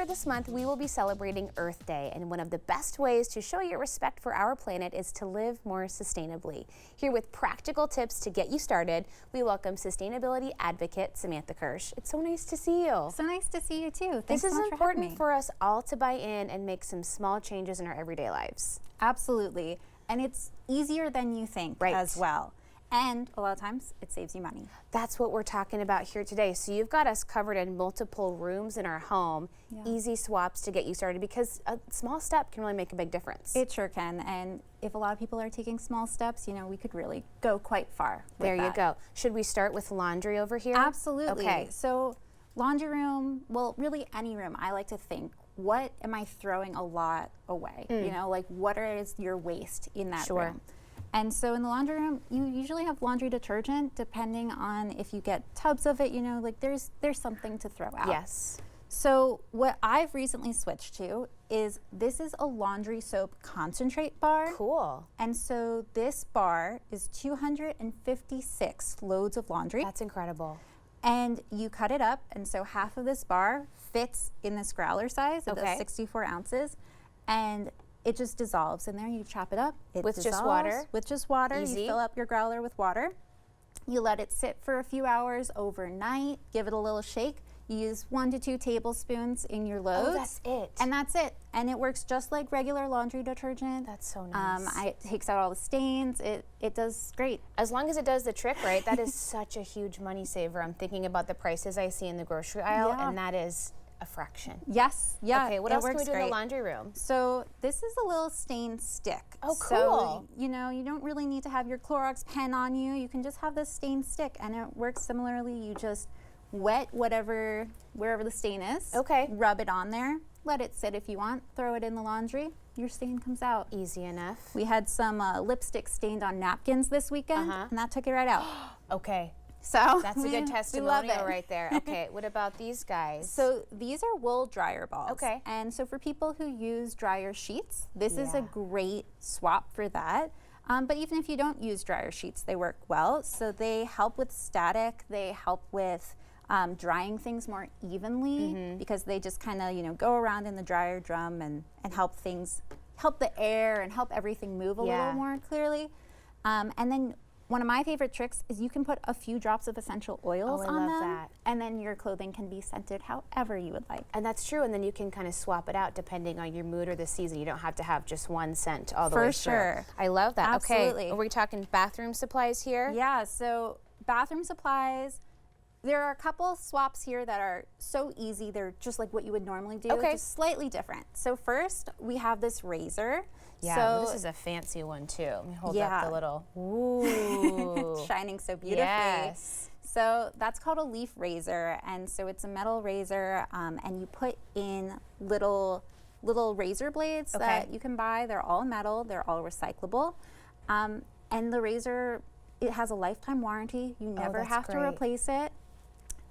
this month, we will be celebrating Earth Day, and one of the best ways to show your respect for our planet is to live more sustainably. Here with practical tips to get you started, we welcome sustainability advocate Samantha Kirsch. It's so nice to see you. So nice to see you too. Thanks This is so much important for us all to buy in and make some small changes in our everyday lives. Absolutely. And it's easier than you think as well. And a lot of times it saves you money. That's what we're talking about here today. So you've got us covered in multiple rooms in our home, easy swaps to get you started, because a small step can really make a big difference. It sure can. And if a lot of people are taking small steps, you know, we could really go quite far with There you that. go. Should we start with laundry over here? Absolutely. Okay. So laundry room, well, really any room, I like to think, what am I throwing a lot away? You know, like what is your waste in that room? And so in the laundry room, you usually have laundry detergent, depending on if you get tubs of it, you know, like there's something to throw out. Yes. So what I've recently switched to is this is a laundry soap concentrate bar. Cool. And so this bar is 256 loads of laundry. That's incredible. And you cut it up, and so half of this bar fits in this growler size. It does 64 ounces, and it just dissolves in there. You chop it up. It with dissolves just water? With just water. Easy. You fill up your growler with water. You let it sit for a few hours overnight. Give it a little shake. You use 1 to 2 tablespoons in your loads. Oh, that's it. And that's it. And it works just like regular laundry detergent. That's so nice. It takes out all the stains. It does great. As long as it does the trick right, that is such a huge money saver. I'm thinking about the prices I see in the grocery aisle, and that is a fraction. Yes, yeah. Okay, what else can we do in the laundry room? So this is a little stain stick. Oh, cool. So, you know, you don't really need to have your Clorox pen on you. You can just have this stain stick, and it works similarly. You just wet wherever the stain is. Okay. Rub it on there. Let it sit if you want. Throw it in the laundry. Your stain comes out. Easy enough. We had some lipstick stained on napkins this weekend, and that took it right out. Okay. So that's a good testimonial right there. Okay, what about these guys? So these are wool dryer balls. Okay. And so for people who use dryer sheets, this is a great swap for that. But even if you don't use dryer sheets, they work well. So they help with static. They help with drying things more evenly because they just kind of, you know, go around in the dryer drum and help the air and help everything move a little more clearly. And then one of my favorite tricks is you can put a few drops of essential oils on them, and then your clothing can be scented however you would like. And that's true, and then you can kind of swap it out depending on your mood or the season. You don't have to have just one scent all the way through. For sure. I love that. Absolutely. Okay, are we talking bathroom supplies here? Yeah, so bathroom supplies. There are a couple swaps here that are so easy. They're just like what you would normally do, just slightly different. So first, we have this razor. Yeah, so this is a fancy one too. Let me hold up the little, ooh. Shining so beautifully. Yes. So that's called a leaf razor, and so it's a metal razor, and you put in little razor blades that you can buy. They're all metal. They're all recyclable, and the razor, it has a lifetime warranty. You never have to replace it.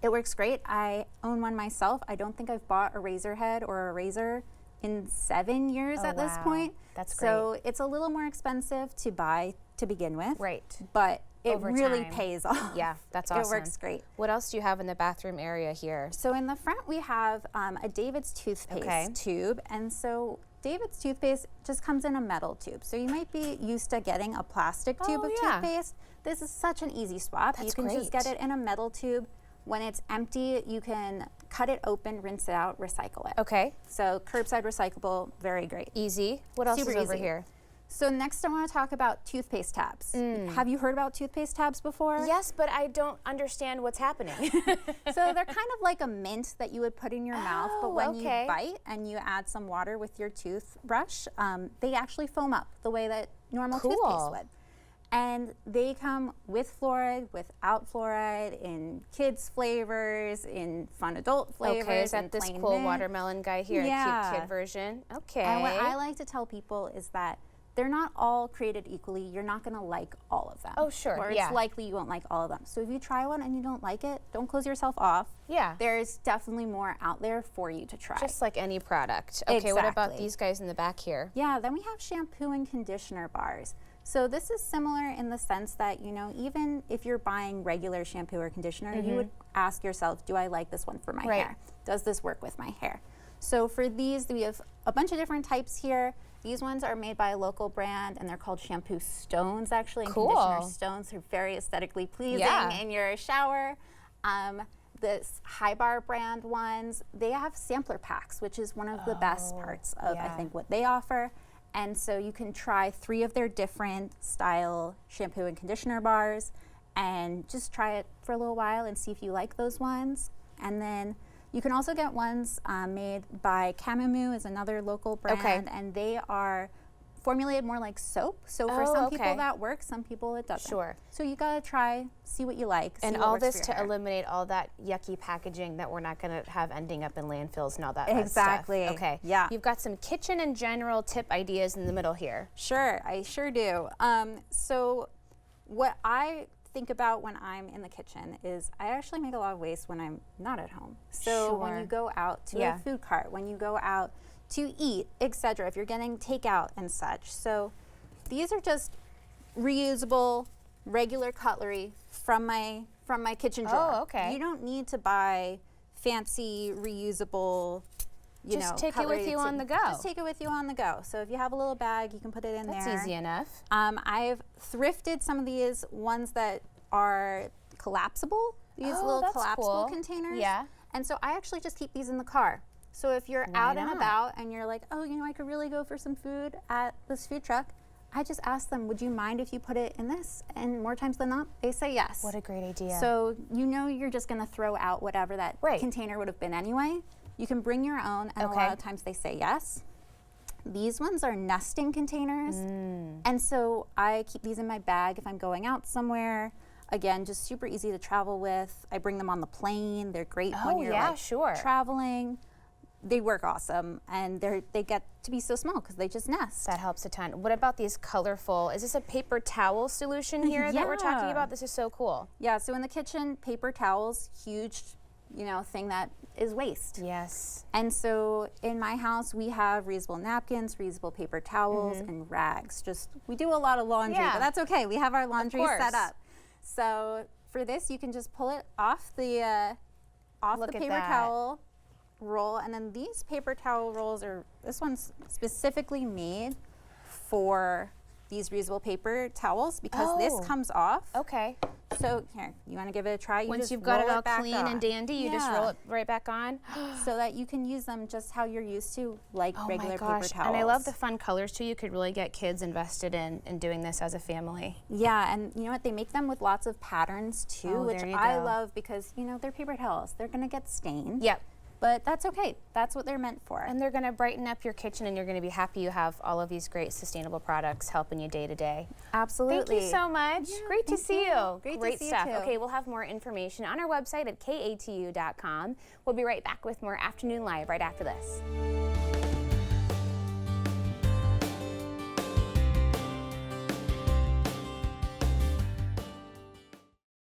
It works great. I own one myself. I don't think I've bought a razor head or a razor in 7 years at this point. That's great. So it's a little more expensive to buy to begin with. Right. But it Over really time. pays off. Yeah, that's awesome. It works great. What else do you have in the bathroom area here? So in the front we have a David's toothpaste tube. And so David's toothpaste just comes in a metal tube. So you might be used to getting a plastic tube of toothpaste. This is such an easy swap. You can just get it in a metal tube. When it's empty, you can cut it open, rinse it out, recycle it. Okay. So curbside recyclable, very great. Easy. What else is over here? So next I want to talk about toothpaste tabs. Have you heard about toothpaste tabs before? Yes, but I don't understand what's happening. So they're kind of like a mint that you would put in your mouth, but when you bite and you add some water with your toothbrush, they actually foam up the way that normal toothpaste would. And they come with fluoride, without fluoride, in kids' flavors, in fun adult flavors. Okay, is that this cool watermelon guy here, a cute kid version? Okay. And what I like to tell people is that they're not all created equally. You're not going to like all of them. Oh, sure. Or it's likely you won't like all of them. So if you try one and you don't like it, don't close yourself off. Yeah. There's definitely more out there for you to try. Just like any product. Okay, what about these guys in the back here? Yeah, then we have shampoo and conditioner bars. So this is similar in the sense that, you know, even if you're buying regular shampoo or conditioner, you would ask yourself, do I like this one for my hair? Does this work with my hair? So for these, we have a bunch of different types here. These ones are made by a local brand, and they're called shampoo stones, actually, and conditioner stones. They're very aesthetically pleasing in your shower. This High Bar brand ones, they have sampler packs, which is one of the best parts of, I think, what they offer. And so you can try 3 of their different style shampoo and conditioner bars and just try it for a little while and see if you like those ones. And then you can also get ones made by Camamoo, is another local brand, and they are formulated more like soap. So for some people that works, some people it doesn't. Sure. So you gotta try, see what you like. And all this to eliminate all that yucky packaging that we're not gonna have ending up in landfills and all that Exactly. stuff. Okay. Yeah. You've got some kitchen and general tip ideas in the middle here. Sure, I sure do. So what I think about when I'm in the kitchen is I actually make a lot of waste when I'm not at home. So when you go out to a food cart, when you go out to eat, etc., if you're getting takeout and such. So these are just reusable, regular cutlery from my kitchen drawer. Oh, okay. You don't need to buy fancy reusable, just take it with you on the go. Just take it with you on the go. So if you have a little bag, you can put it in there. That's easy enough. I've thrifted some of these ones that are collapsible. These little collapsible containers. Yeah. And so I actually just keep these in the car. So if you're out and about and you're like, oh, you know, I could really go for some food at this food truck, I just ask them, would you mind if you put it in this? And more times than not, they say yes. What a great idea. So you know you're just gonna throw out whatever that container would have been anyway. You can bring your own, and a lot of times they say yes. These ones are nesting containers. And so I keep these in my bag if I'm going out somewhere. Again, just super easy to travel with. I bring them on the plane. They're great when you're traveling. They work awesome, and they get to be so small because they just nest. That helps a ton. What about these colorful, is this a paper towel solution here that we're talking about? This is so cool. Yeah, so in the kitchen, paper towels, huge, thing that is waste. Yes. And so in my house, we have reusable napkins, reusable paper towels, and rags. We do a lot of laundry, but that's okay. We have our laundry set up. So for this, you can just pull it off the paper towel roll, and then these paper towel rolls this one's specifically made for these reusable paper towels because this comes off. Okay. So here, you want to give it a try? Once you've got it all clean and dandy, you just roll it right back on. So that you can use them just how you're used to, like regular paper towels. And I love the fun colors too. You could really get kids invested in doing this as a family. Yeah, and you know what? They make them with lots of patterns too, which I love because, they're paper towels. They're going to get stained. Yep. But that's okay. That's what they're meant for. And they're going to brighten up your kitchen, and you're going to be happy you have all of these great sustainable products helping you day to day. Absolutely. Thank you so much. Yeah, great to see you. Great to see stuff. you too. Okay, we'll have more information on our website at katu.com. We'll be right back with more Afternoon Live right after this.